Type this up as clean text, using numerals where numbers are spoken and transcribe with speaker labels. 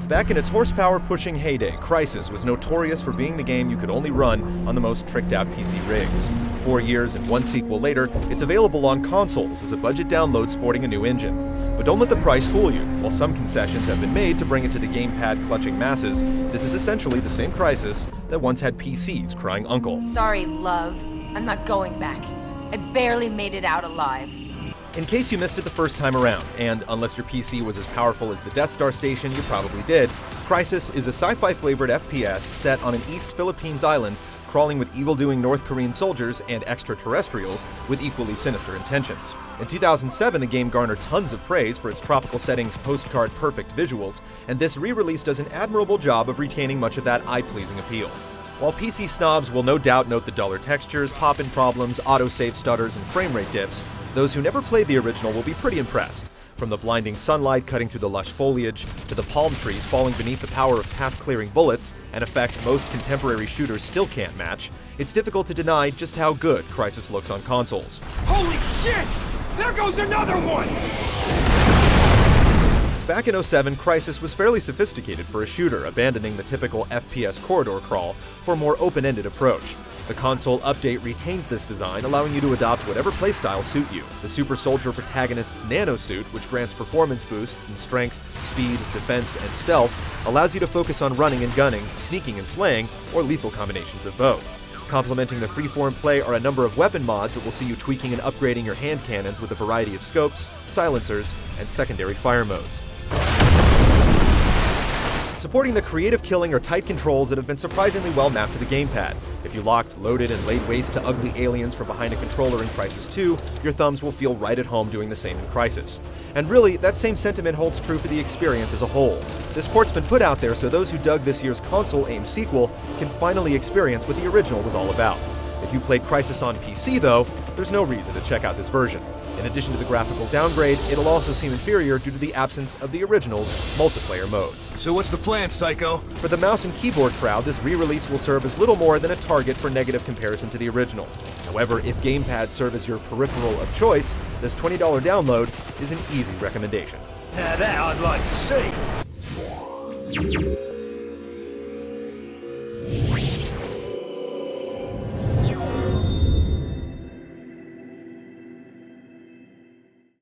Speaker 1: Back in its horsepower-pushing heyday, Crysis was notorious for being the game you could only run on the most tricked-out PC rigs. 4 years and 1 sequel later, it's available on consoles as a budget download sporting a new engine. But don't let the price fool you. While some concessions have been made to bring it to the gamepad-clutching masses, this is essentially the same Crysis that once had PCs crying uncle.
Speaker 2: Sorry, love. I'm not going back. I barely made it out alive.
Speaker 1: In case you missed it the first time around, and unless your PC was as powerful as the Death Star station, you probably did, Crysis is a sci-fi flavored FPS set on an East Philippines island crawling with evil-doing North Korean soldiers and extraterrestrials with equally sinister intentions. In 2007, the game garnered tons of praise for its tropical settings, postcard-perfect visuals, and this re-release does an admirable job of retaining much of that eye-pleasing appeal. While PC snobs will no doubt note the duller textures, pop-in problems, autosave stutters, and frame rate dips, those who never played the original will be pretty impressed. From the blinding sunlight cutting through the lush foliage, to the palm trees falling beneath the power of path-clearing bullets, an effect most contemporary shooters still can't match, it's difficult to deny just how good Crysis looks on consoles.
Speaker 3: Holy shit! There goes another one!
Speaker 1: Back in 2007, Crysis was fairly sophisticated for a shooter, abandoning the typical FPS corridor crawl for a more open-ended approach. The console update retains this design, allowing you to adopt whatever playstyle suit you. The Super Soldier protagonist's nano suit, which grants performance boosts in strength, speed, defense, and stealth, allows you to focus on running and gunning, sneaking and slaying, or lethal combinations of both. Complementing the freeform play are a number of weapon mods that will see you tweaking and upgrading your hand cannons with a variety of scopes, silencers, and secondary fire modes. Supporting the creative killing are tight controls that have been surprisingly well mapped to the gamepad. If you locked, loaded, and laid waste to ugly aliens from behind a controller in Crysis 2, your thumbs will feel right at home doing the same in Crysis. And really, that same sentiment holds true for the experience as a whole. This port's been put out there so those who dug this year's console-aimed sequel can finally experience what the original was all about. If you played Crysis on PC, though, there's no reason to check out this version. In addition to the graphical downgrade, it'll also seem inferior due to the absence of the original's multiplayer modes.
Speaker 3: So what's the plan, Psycho?
Speaker 1: For the mouse and keyboard crowd, this re-release will serve as little more than a target for negative comparison to the original. However, if gamepads serve as your peripheral of choice, this $20 download is an easy recommendation.
Speaker 3: Now that I'd like to see.